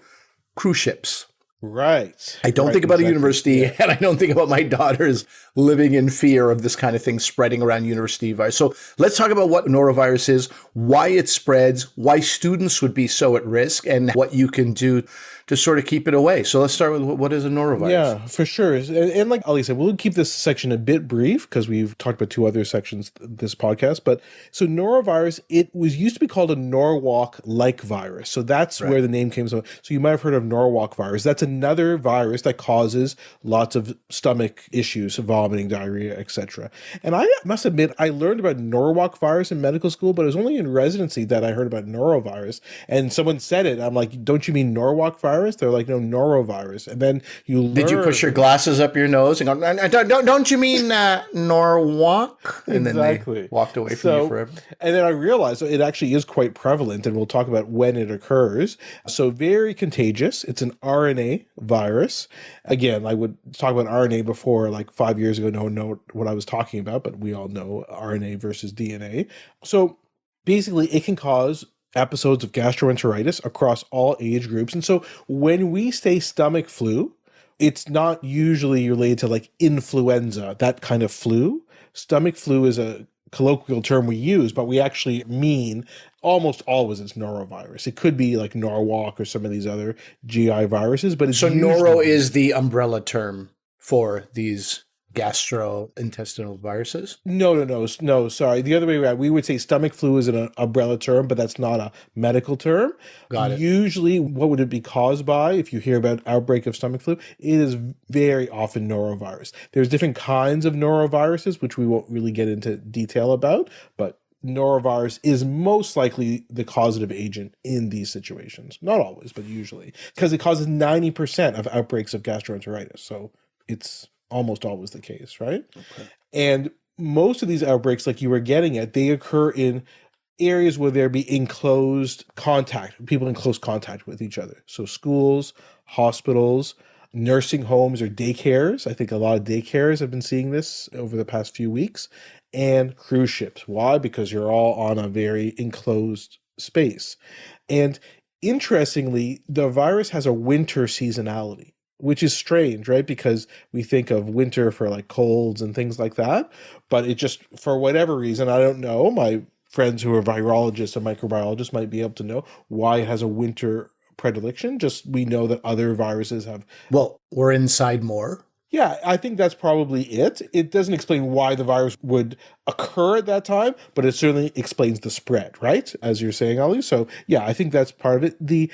cruise ships. right. I don't think about a university, and I don't think about my daughters living in fear of this kind of thing spreading around university virus. So let's talk about what norovirus is, why it spreads, why students would be so at risk, and what you can do to sort of keep it away. So let's start with what is a norovirus? Yeah, for sure. And like Ali said, we'll keep this section a bit brief because we've talked about 2 other sections this podcast. But so norovirus, it was used to be called a Norwalk-like virus. So that's where the name came from. So you might have heard of Norwalk virus. That's another virus that causes lots of stomach issues, vomiting, diarrhea, etc. And I must admit, I learned about Norwalk virus in medical school, but it was only in residency that I heard about norovirus. And someone said it. I'm like, don't you mean Norwalk virus? They're like, no, norovirus. And then you learn. Did you push your glasses up your nose and go, don't you mean Norwalk? And Exactly. then they walked away from you forever. And then I realized it actually is quite prevalent, and we'll talk about when it occurs. So very contagious. It's an RNA virus. Again, I would talk about RNA before, like 5 years ago, no one knew what I was talking about, but we all know RNA versus DNA. So basically, it can cause episodes of gastroenteritis across all age groups. And so when we say stomach flu, it's not usually related to like influenza, that kind of flu. Stomach flu is a colloquial term we use, but we actually mean almost always it's norovirus. It could be like Norwalk or some of these other GI viruses, but it's So noro is the umbrella term for these gastrointestinal viruses? No, sorry. The other way around, we would say stomach flu is an umbrella term, but that's not a medical term. Got it. Usually, what would it be caused by? If you hear about outbreak of stomach flu, it is very often norovirus. There's different kinds of noroviruses, which we won't really get into detail about, but norovirus is most likely the causative agent in these situations. Not always, but usually, because it causes 90% of outbreaks of gastroenteritis. So it's almost always the case, right? Okay. And most of these outbreaks, like you were getting at, they occur in areas where there be enclosed contact, people in close contact with each other. So schools, hospitals, nursing homes or daycares. I think a lot of daycares have been seeing this over the past few weeks. And cruise ships. Why? Because you're all on a very enclosed space. And interestingly, the virus has a winter seasonality, which is strange, right? Because we think of winter for like colds and things like that. But it just, for whatever reason, I don't know, my friends who are virologists and microbiologists might be able to know why it has a winter predilection. Just we know that other viruses have. Well, we're inside more. Yeah, I think that's probably it. It doesn't explain why the virus would occur at that time, but it certainly explains the spread, right? As you're saying, Ali. So yeah, I think that's part of it. The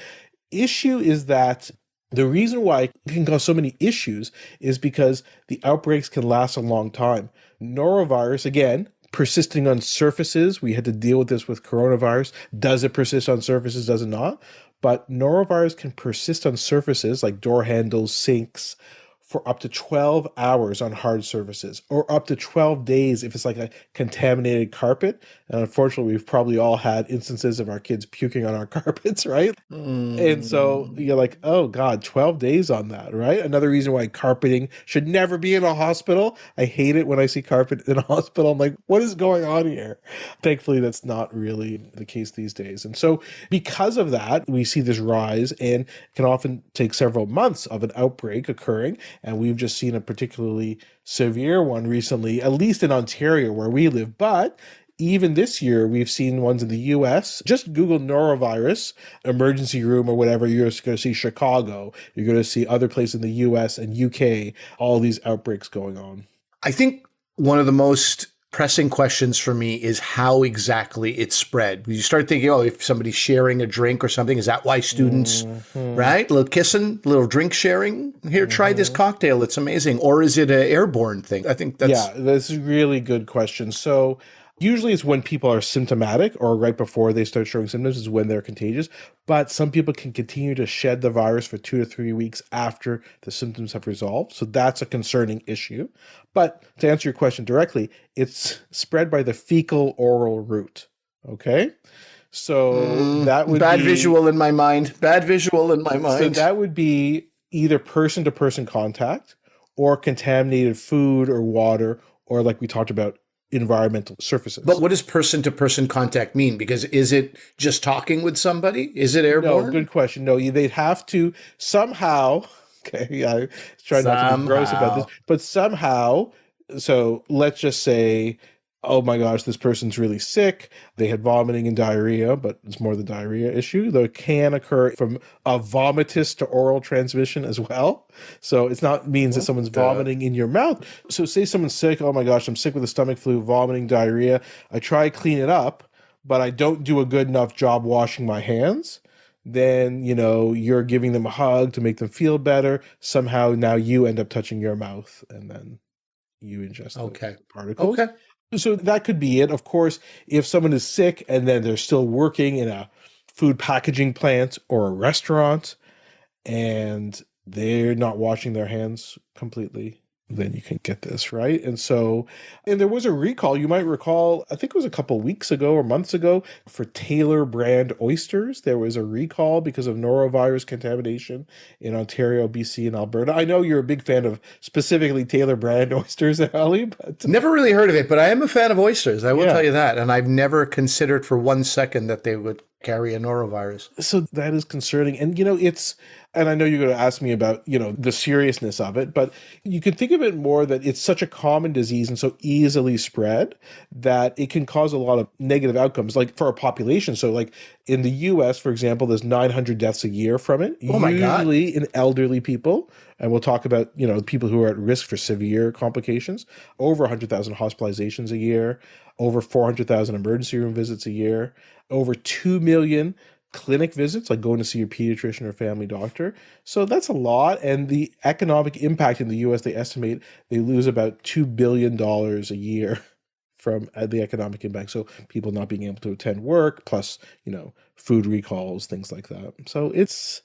issue is that the reason why it can cause so many issues is because the outbreaks can last a long time. Norovirus, again, persisting on surfaces. We had to deal with this with coronavirus. Does it persist on surfaces? Does it not? But norovirus can persist on surfaces like door handles, sinks, for up to 12 hours on hard surfaces, or up to 12 days if it's like a contaminated carpet. And unfortunately, we've probably all had instances of our kids puking on our carpets, right? And so you're like, oh God, 12 days on that, right? Another reason why carpeting should never be in a hospital. I hate it when I see carpet in a hospital. I'm like, what is going on here? Thankfully, that's not really the case these days. And so because of that, we see this rise and can often take several months of an outbreak occurring. And we've just seen a particularly severe one recently, at least in Ontario where we live. But Even this year, we've seen ones in the US. Just Google norovirus, emergency room or whatever. You're going to see Chicago. You're going to see other places in the US and UK, all these outbreaks going on. I think one of the most pressing questions for me is how exactly it spread. You start thinking, oh, if somebody's sharing a drink or something, is that why students, right? A little kissing, a little drink sharing. Here, try this cocktail. It's amazing. Or is it an airborne thing? I think that's... Yeah, that's a really good question. So usually it's when people are symptomatic or right before they start showing symptoms is when they're contagious. But some people can continue to shed the virus for 2 to 3 weeks after the symptoms have resolved. So that's a concerning issue. But to answer your question directly, it's spread by the fecal oral route. Okay? So that would bad be... visual in my mind. Bad visual in my mind. So that would be either person-to-person contact or contaminated food or water or, like we talked about, environmental surfaces. But what does person-to-person contact mean? Because is it just talking with somebody? Is it airborne? No, good question. No, they'd have to somehow... Okay, I try not to be gross about this, but somehow, so let's just say, oh my gosh, this person's really sick. They had vomiting and diarrhea, but it's more the diarrhea issue. There can occur from a vomitus to oral transmission as well. So it's not means that someone's vomiting in your mouth. So say someone's sick. Oh my gosh, I'm sick with a stomach flu, vomiting, diarrhea. I try to clean it up, but I don't do a good enough job washing my hands. Then, you're giving them a hug to make them feel better. Somehow now you end up touching your mouth and then you ingest the particles. Okay. So that could be it. Of course, if someone is sick and then they're still working in a food packaging plant or a restaurant and they're not washing their hands completely, then you can get this, right? And there was a recall, you might recall, I think it was a couple weeks ago or months ago, for Taylor brand oysters. There was a recall because of norovirus contamination in Ontario, BC, and Alberta. I know you're a big fan of specifically Taylor brand oysters, Ali, but... Never really heard of it, but I am a fan of oysters. I will tell you that. And I've never considered for 1 second that they would carry a norovirus. So that is concerning. And, and I know you're going to ask me about, the seriousness of it, but you can think of it more that it's such a common disease and so easily spread that it can cause a lot of negative outcomes, like for a population. So like in the US, for example, there's 900 deaths a year from it, usually in elderly people. And we'll talk about, people who are at risk for severe complications, over 100,000 hospitalizations a year, over 400,000 emergency room visits a year, over 2 million clinic visits, like going to see your pediatrician or family doctor. So that's a lot. And the economic impact in the US, they estimate they lose about $2 billion a year from the economic impact. So people not being able to attend work, plus, food recalls, things like that. So it's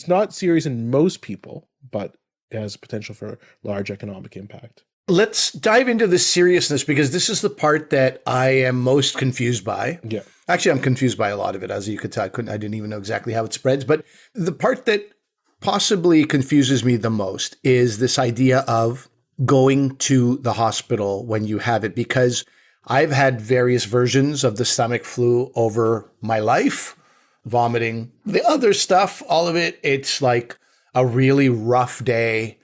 not serious in most people, but it has potential for large economic impact. Let's dive into the seriousness, because this is the part that I am most confused by. Yeah. Actually, I'm confused by a lot of it, as you could tell. I didn't even know exactly how it spreads. But the part that possibly confuses me the most is this idea of going to the hospital when you have it, because I've had various versions of the stomach flu over my life, vomiting, the other stuff, all of it. It's like a really rough day.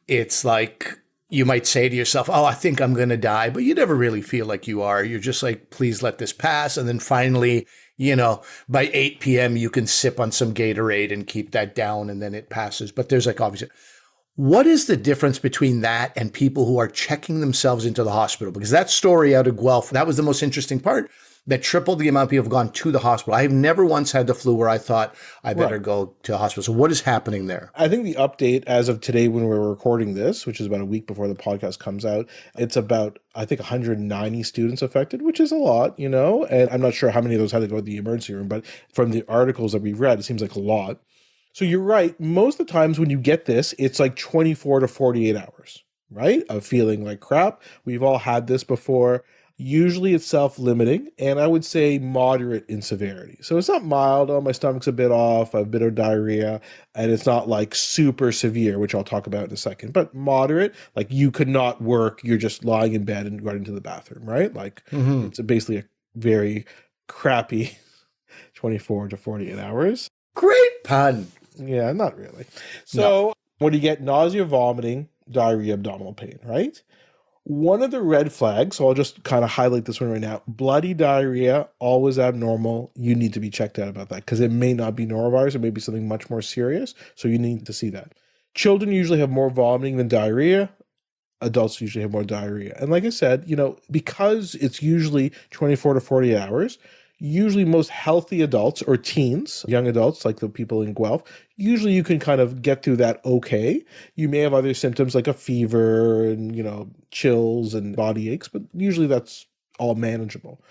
It's like... you might say to yourself, oh, I think I'm going to die, but you never really feel like you are. You're just like, please let this pass. And then finally, by 8 p.m., you can sip on some Gatorade and keep that down, and then it passes. But there's obviously, what is the difference between that and people who are checking themselves into the hospital? Because that story out of Guelph, that was the most interesting part. That tripled the amount of people who have gone to the hospital. I've never once had the flu where I thought I better go to a hospital. So what is happening there? I think the update as of today when we're recording this, which is about a week before the podcast comes out, it's about, I think, 190 students affected, which is a lot, and I'm not sure how many of those had to go to the emergency room, but from the articles that we've read, it seems like a lot. So you're right. Most of the times when you get this, it's like 24 to 48 hours, right? Of feeling like crap. We've all had this before. Usually it's self-limiting, and I would say moderate in severity. So it's not mild, oh, my stomach's a bit off, I have a bit of diarrhea, and it's not like super severe, which I'll talk about in a second, but moderate, like you could not work, you're just lying in bed and running to the bathroom, right? Like it's basically a very crappy 24 to 48 hours. Great pun. Yeah, not really. So when you get nausea, vomiting, diarrhea, abdominal pain, right? One of the red flags, so I'll just kind of highlight this one right now. Bloody diarrhea, always abnormal. You need to be checked out about that because it may not be norovirus. It may be something much more serious. So you need to see that. Children usually have more vomiting than diarrhea. Adults usually have more diarrhea. And like I said, because it's usually 24 to 48 hours, usually most healthy adults or teens, young adults like the people in Guelph, usually you can kind of get through that okay. You may have other symptoms like a fever and, chills and body aches, but usually that's all manageable.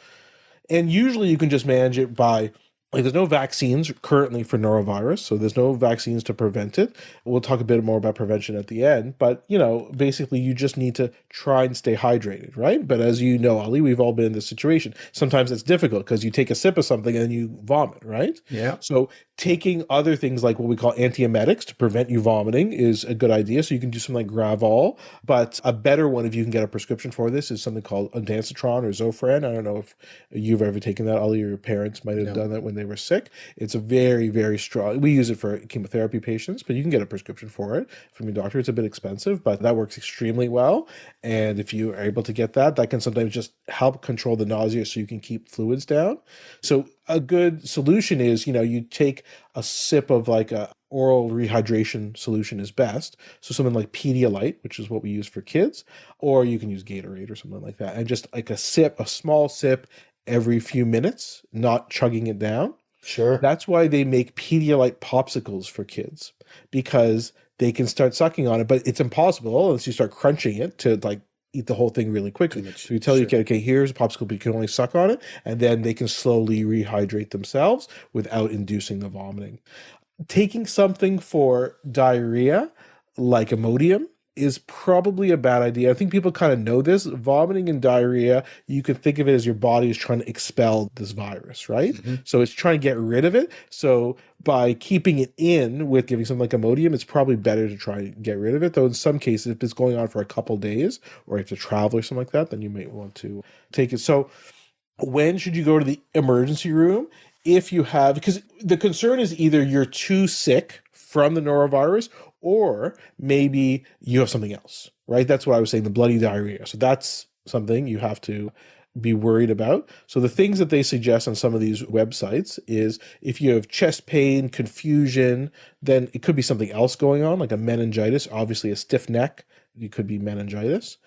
And usually you can just manage it by, there's no vaccines currently for norovirus, so there's no vaccines to prevent it. We'll talk a bit more about prevention at the end, but, basically you just need to try and stay hydrated, right? But as you know, Ali, we've all been in this situation. Sometimes it's difficult because you take a sip of something and you vomit, right? Yeah. So taking other things like what we call antiemetics to prevent you vomiting is a good idea. So you can do something like Gravol, but a better one, if you can get a prescription for this, is something called ondansetron or Zofran. I don't know if you've ever taken that, Ali, or your parents might have done that when they were sick. It's a very, very strong, we use it for chemotherapy patients, but you can get a prescription for it from your doctor. It's a bit expensive, but that works extremely well. And if you are able to get that, that can sometimes just help control the nausea so you can keep fluids down. So a good solution is, you take a sip of like a oral rehydration solution is best. So something like Pedialyte, which is what we use for kids, or you can use Gatorade or something like that. And just like a small sip every few minutes, not chugging it down. Sure. That's why they make Pedialyte popsicles for kids, because they can start sucking on it, but it's impossible unless you start crunching it to like eat the whole thing really quickly. So you tell your kid, okay, here's a popsicle, but you can only suck on it, and then they can slowly rehydrate themselves without inducing the vomiting. Taking something for diarrhea, like Imodium, is probably a bad idea. I think people kind of know this. Vomiting and diarrhea, you can think of it as your body is trying to expel this virus, right? Mm-hmm. So it's trying to get rid of it. So by keeping it in with giving something like Imodium, it's probably better to try to get rid of it. Though in some cases, if it's going on for a couple days or if you have to travel or something like that, then you might want to take it. So when should you go to the emergency room? If you have, because the concern is either you're too sick from the norovirus, or maybe you have something else, right? That's what I was saying, the bloody diarrhea. So that's something you have to be worried about. So the things that they suggest on some of these websites is if you have chest pain, confusion, then it could be something else going on, like a meningitis, obviously a stiff neck, it could be meningitis.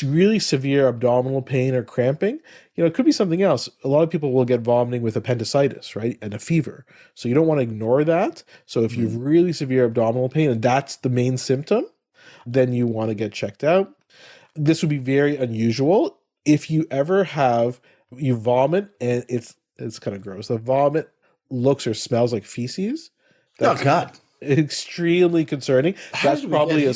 Really severe abdominal pain or cramping, it could be something else. A lot of people will get vomiting with appendicitis, right? And a fever. So you don't want to ignore that. So if you have really severe abdominal pain and that's the main symptom, then you want to get checked out. This would be very unusual. If you ever you vomit and it's kind of gross. The vomit looks or smells like feces. Oh God. Extremely concerning. That's probably a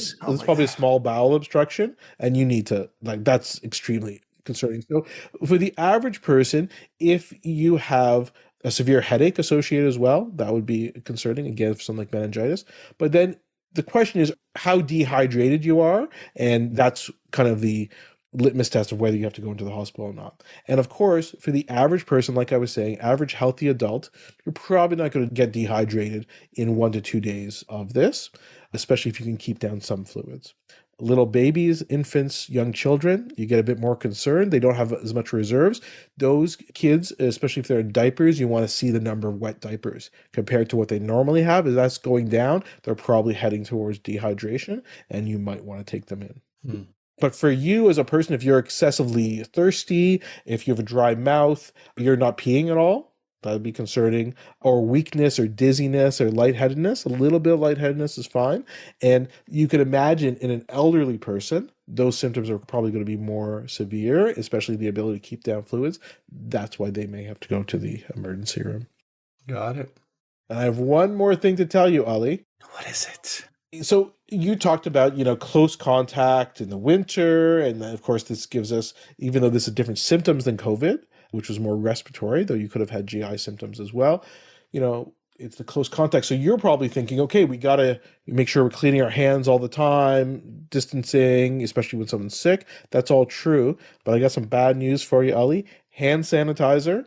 small bowel obstruction, and you need to that's extremely concerning. So for the average person, if you have a severe headache associated as well, that would be concerning, again, for something like meningitis. But then the question is how dehydrated you are, and that's kind of the litmus test of whether you have to go into the hospital or not. And of course, for the average person, like I was saying, average healthy adult, you're probably not going to get dehydrated in 1 to 2 days of this, especially if you can keep down some fluids. Little babies, infants, young children, you get a bit more concerned. They don't have as much reserves. Those kids, especially if they're in diapers, you want to see the number of wet diapers compared to what they normally have. As that's going down, they're probably heading towards dehydration, and you might want to take them in. But for you as a person, if you're excessively thirsty, if you have a dry mouth, you're not peeing at all, that would be concerning, or weakness or dizziness or lightheadedness, a little bit of lightheadedness is fine. And you could imagine in an elderly person, those symptoms are probably going to be more severe, especially the ability to keep down fluids. That's why they may have to go to the emergency room. Got it. And I have one more thing to tell you, Ali. What is it? So you talked about, close contact in the winter. And then, of course, this gives us, even though this is different symptoms than COVID, which was more respiratory, though you could have had GI symptoms as well, it's the close contact. So you're probably thinking, okay, we got to make sure we're cleaning our hands all the time, distancing, especially when someone's sick. That's all true. But I got some bad news for you, Ali. Hand sanitizer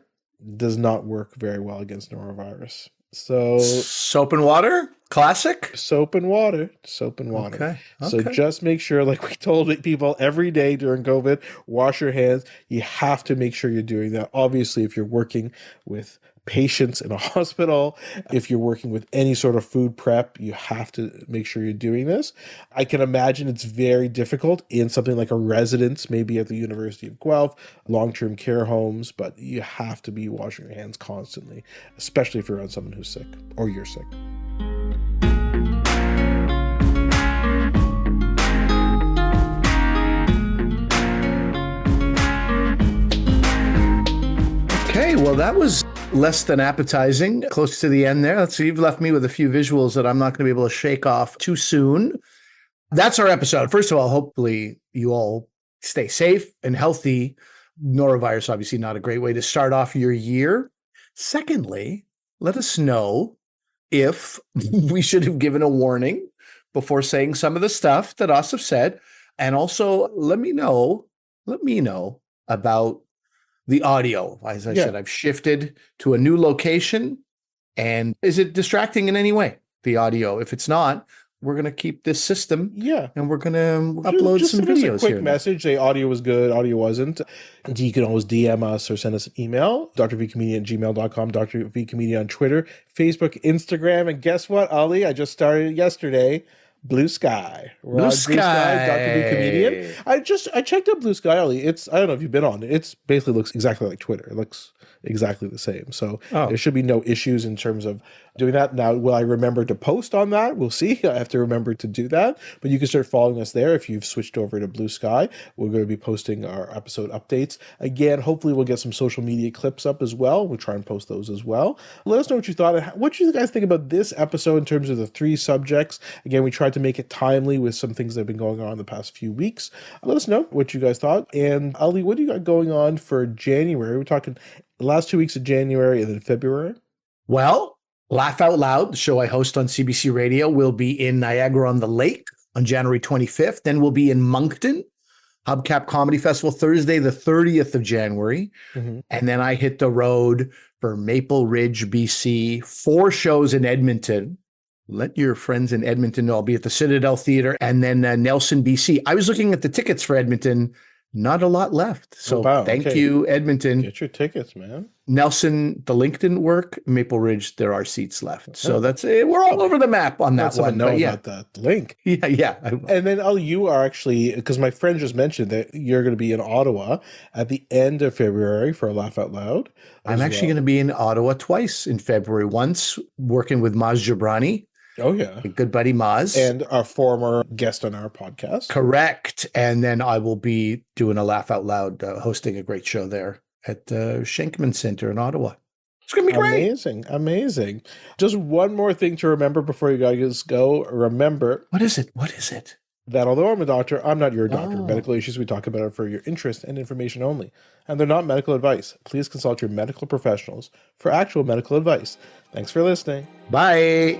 does not work very well against norovirus. So soap and water? Classic? Soap and water. Soap and water. Okay. So just make sure, like we told people every day during COVID, wash your hands. You have to make sure you're doing that. Obviously, if you're working with patients in a hospital, if you're working with any sort of food prep, you have to make sure you're doing this. I can imagine it's very difficult in something like a residence, maybe at the University of Guelph, long-term care homes, but you have to be washing your hands constantly, especially if you're around someone who's sick or you're sick. Okay, well, that was less than appetizing, close to the end there. Let's see, you've left me with a few visuals that I'm not going to be able to shake off too soon. That's our episode. First of all, hopefully you all stay safe and healthy. Norovirus, obviously not a great way to start off your year. Secondly, let us know if we should have given a warning before saying some of the stuff that Asif said. And also let me know about the audio. As I said, I've shifted to a new location. And is it distracting in any way, the audio? If it's not, we're going to keep this system. Yeah. And we're going to upload some videos a quick here. Message, say audio was good, audio wasn't. You can always DM us or send us an email, drvcomedian@gmail.com, drvcomedian on Twitter, Facebook, Instagram. And guess what, Ali? I just started yesterday. Blue Sky. We're on Blue Sky, Dr. V Comedian. I checked out Blue Sky, Ali. I don't know if you've been on it. It's basically looks exactly like Twitter. It looks exactly the same. So there should be no issues in terms of doing that. Now, will I remember to post on that? We'll see. I have to remember to do that. But you can start following us there if you've switched over to Blue Sky. We're going to be posting our episode updates. Again, hopefully we'll get some social media clips up as well. We'll try and post those as well. Let us know what you thought. What do you guys think about this episode in terms of the 3 subjects? Again, we tried to make it timely with some things that have been going on the past few weeks. Let us know what you guys thought. And Ali, what do you got going on for January? We're talking the last 2 weeks of January and then February. Well, Laugh Out Loud, the show I host on CBC Radio, will be in Niagara-on-the-Lake on January 25th. Then we'll be in Moncton, Hubcap Comedy Festival, Thursday, the 30th of January. Mm-hmm. And then I hit the road for Maple Ridge, BC, 4 shows in Edmonton. Let your friends in Edmonton know. I'll be at the Citadel Theatre and then Nelson, BC. I was looking at the tickets for Edmonton. Not a lot left. So thank you, Edmonton. Get your tickets, man. Nelson, the link didn't work. Maple Ridge, there are seats left. So that's it. We're all over the map on that one. Know about that link. Yeah. And then, Ali, you are actually, because my friend just mentioned that you're going to be in Ottawa at the end of February for Laugh Out Loud. I'm actually going to be in Ottawa twice in February. Once working with Maz Jabrani. Oh, yeah. A good buddy, Maz. And a former guest on our podcast. Correct. And then I will be doing a Laugh Out Loud, hosting a great show there at the Schenkman Center in Ottawa. It's going to be great. Amazing. Just one more thing to remember before you guys go. Remember. What is it? That although I'm a doctor, I'm not your doctor. Medical issues we talk about are for your interest and information only. And they're not medical advice. Please consult your medical professionals for actual medical advice. Thanks for listening. Bye.